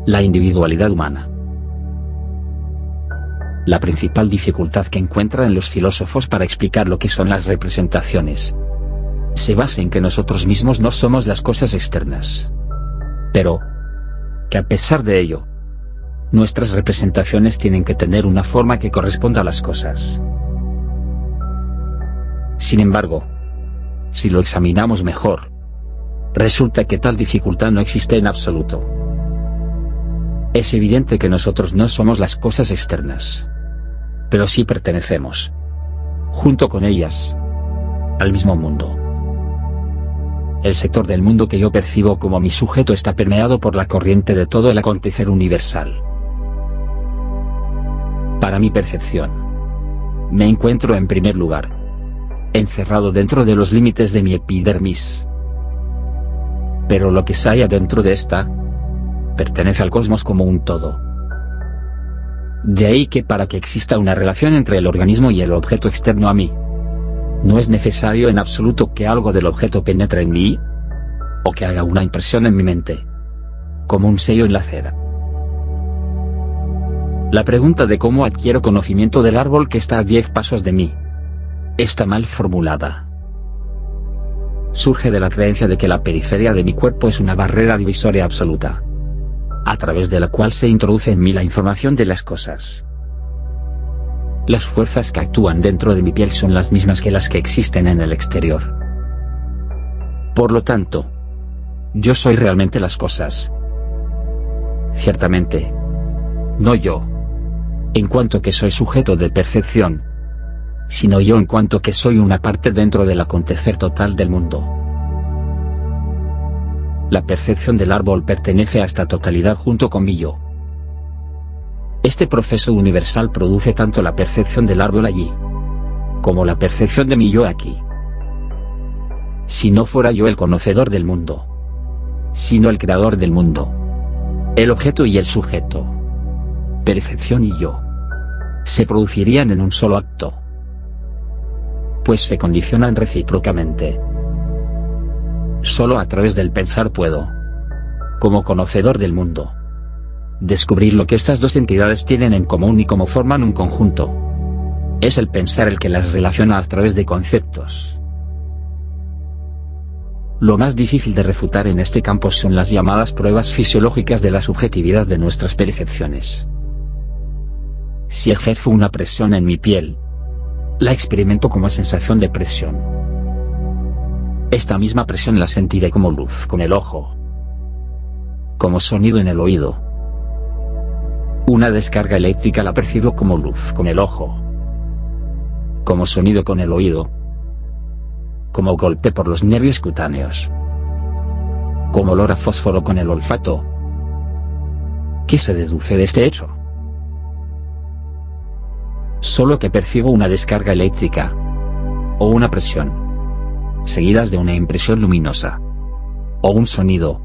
La individualidad humana. La principal dificultad que encuentran los filósofos para explicar lo que son las representaciones se basa en que nosotros mismos no somos las cosas externas. Pero, que a pesar de ello, nuestras representaciones tienen que tener una forma que corresponda a las cosas. Sin embargo, si lo examinamos mejor, resulta que tal dificultad no existe en absoluto. Es evidente que nosotros no somos las cosas externas, pero sí pertenecemos, junto con ellas, al mismo mundo. El sector del mundo que yo percibo como mi sujeto está permeado por la corriente de todo el acontecer universal. Para mi percepción, me encuentro en primer lugar encerrado dentro de los límites de mi epidermis. Pero lo que se halla dentro de esta pertenece al cosmos como un todo. De ahí que para que exista una relación entre el organismo y el objeto externo a mí, no es necesario en absoluto que algo del objeto penetre en mí, o que haga una impresión en mi mente, como un sello en la cera. La pregunta de cómo adquiero conocimiento del árbol que está a 10 pasos de mí está mal formulada. Surge de la creencia de que la periferia de mi cuerpo es una barrera divisoria absoluta, a través de la cual se introduce en mí la información de las cosas. Las fuerzas que actúan dentro de mi piel son las mismas que las que existen en el exterior. Por lo tanto, yo soy realmente las cosas. Ciertamente, no yo, en cuanto que soy sujeto de percepción, sino yo en cuanto que soy una parte dentro del acontecer total del mundo. La percepción del árbol pertenece a esta totalidad junto con mi yo. Este proceso universal produce tanto la percepción del árbol allí, como la percepción de mi yo aquí. Si no fuera yo el conocedor del mundo, sino el creador del mundo, el objeto y el sujeto, percepción y yo, se producirían en un solo acto, pues se condicionan recíprocamente. Solo a través del pensar puedo, como conocedor del mundo, descubrir lo que estas dos entidades tienen en común y cómo forman un conjunto. Es el pensar el que las relaciona a través de conceptos. Lo más difícil de refutar en este campo son las llamadas pruebas fisiológicas de la subjetividad de nuestras percepciones. Si ejerzo una presión en mi piel, la experimento como sensación de presión. Esta misma presión la sentiré como luz con el ojo, como sonido en el oído. Una descarga eléctrica la percibo como luz con el ojo, como sonido con el oído, como golpe por los nervios cutáneos, como olor a fósforo con el olfato. ¿Qué se deduce de este hecho? Solo que percibo una descarga eléctrica, o una presión, seguidas de una impresión luminosa, o un sonido,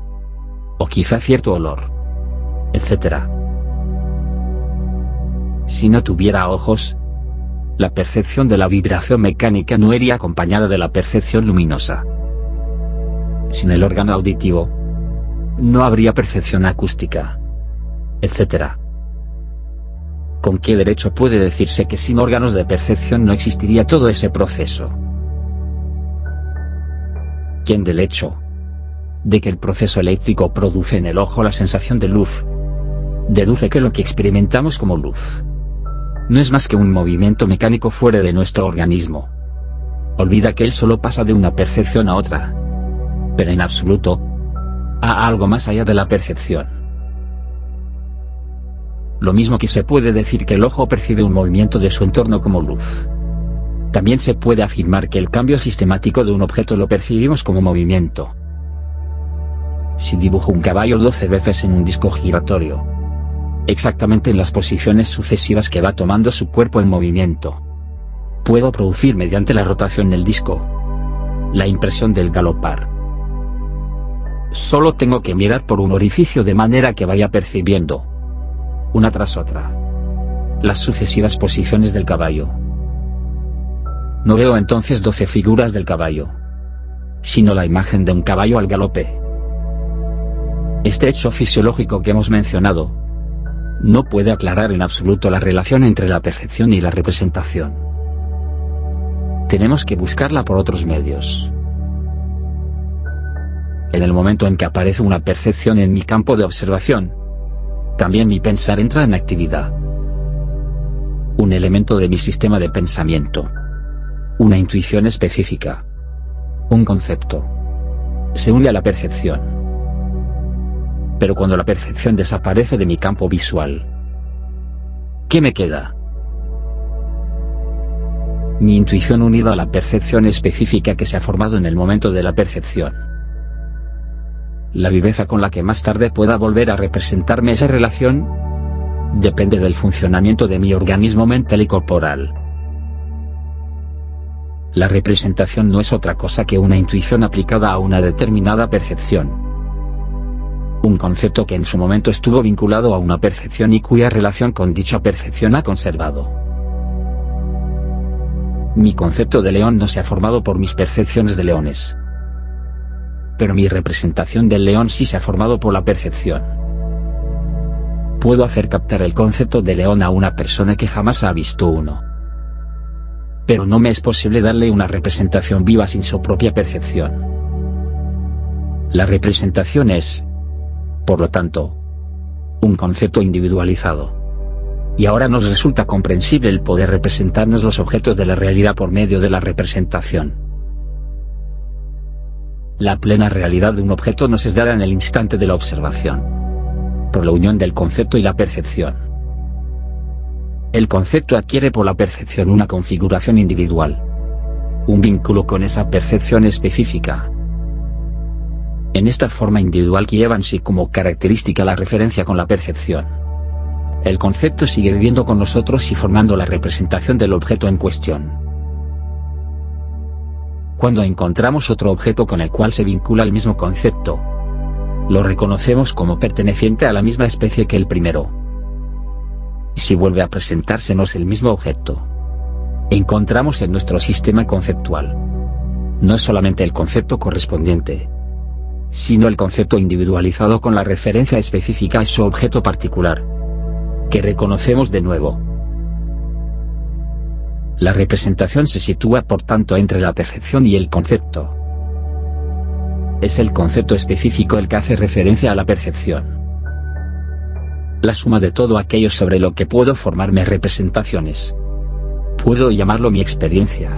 o quizá cierto olor, etc. Si no tuviera ojos, la percepción de la vibración mecánica no iría acompañada de la percepción luminosa. Sin el órgano auditivo, no habría percepción acústica, etc. ¿Con qué derecho puede decirse que sin órganos de percepción no existiría todo ese proceso? ¿Quién del hecho de que el proceso eléctrico produce en el ojo la sensación de luz, deduce que lo que experimentamos como luz no es más que un movimiento mecánico fuera de nuestro organismo? Olvida que él solo pasa de una percepción a otra, pero en absoluto, a algo más allá de la percepción. Lo mismo que se puede decir que el ojo percibe un movimiento de su entorno como luz, también se puede afirmar que el cambio sistemático de un objeto lo percibimos como movimiento. Si dibujo un caballo 12 veces en un disco giratorio, exactamente en las posiciones sucesivas que va tomando su cuerpo en movimiento, puedo producir mediante la rotación del disco la impresión del galopar. Solo tengo que mirar por un orificio de manera que vaya percibiendo, una tras otra, las sucesivas posiciones del caballo. No veo entonces 12 figuras del caballo, sino la imagen de un caballo al galope. Este hecho fisiológico que hemos mencionado no puede aclarar en absoluto la relación entre la percepción y la representación. Tenemos que buscarla por otros medios. En el momento en que aparece una percepción en mi campo de observación, también mi pensar entra en actividad. Un elemento de mi sistema de pensamiento, una intuición específica, un concepto, se une a la percepción. Pero cuando la percepción desaparece de mi campo visual, ¿qué me queda? Mi intuición unida a la percepción específica que se ha formado en el momento de la percepción. La viveza con la que más tarde pueda volver a representarme esa relación depende del funcionamiento de mi organismo mental y corporal. La representación no es otra cosa que una intuición aplicada a una determinada percepción. Un concepto que en su momento estuvo vinculado a una percepción y cuya relación con dicha percepción ha conservado. Mi concepto de león no se ha formado por mis percepciones de leones. Pero mi representación del león sí se ha formado por la percepción. Puedo hacer captar el concepto de león a una persona que jamás ha visto uno. Pero no me es posible darle una representación viva sin su propia percepción. La representación es, por lo tanto, un concepto individualizado. Y ahora nos resulta comprensible el poder representarnos los objetos de la realidad por medio de la representación. La plena realidad de un objeto nos es dada en el instante de la observación, por la unión del concepto y la percepción. El concepto adquiere por la percepción una configuración individual, un vínculo con esa percepción específica. En esta forma individual que lleva en sí como característica la referencia con la percepción, el concepto sigue viviendo con nosotros y formando la representación del objeto en cuestión. Cuando encontramos otro objeto con el cual se vincula el mismo concepto, lo reconocemos como perteneciente a la misma especie que el primero. Y si vuelve a presentársenos el mismo objeto, encontramos en nuestro sistema conceptual no es solamente el concepto correspondiente, sino el concepto individualizado con la referencia específica a su objeto particular, que reconocemos de nuevo. La representación se sitúa por tanto entre la percepción y el concepto. Es el concepto específico el que hace referencia a la percepción. La suma de todo aquello sobre lo que puedo formarme representaciones. Puedo llamarlo mi experiencia.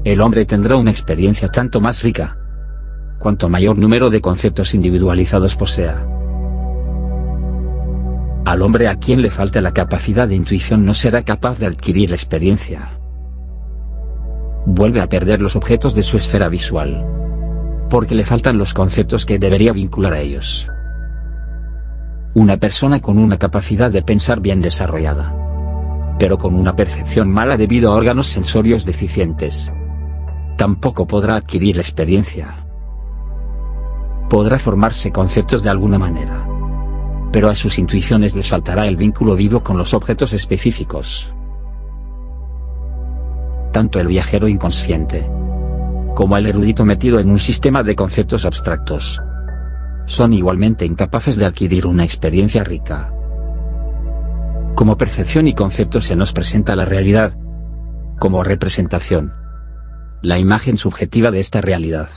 El hombre tendrá una experiencia tanto más rica, cuanto mayor número de conceptos individualizados posea. Al hombre a quien le falta la capacidad de intuición no será capaz de adquirir la experiencia. Vuelve a perder los objetos de su esfera visual, porque le faltan los conceptos que debería vincular a ellos. Una persona con una capacidad de pensar bien desarrollada, pero con una percepción mala debido a órganos sensorios deficientes, tampoco podrá adquirir la experiencia. Podrá formarse conceptos de alguna manera, pero a sus intuiciones les faltará el vínculo vivo con los objetos específicos. Tanto el viajero inconsciente, como el erudito metido en un sistema de conceptos abstractos, son igualmente incapaces de adquirir una experiencia rica. Como percepción y concepto se nos presenta la realidad, como representación, la imagen subjetiva de esta realidad.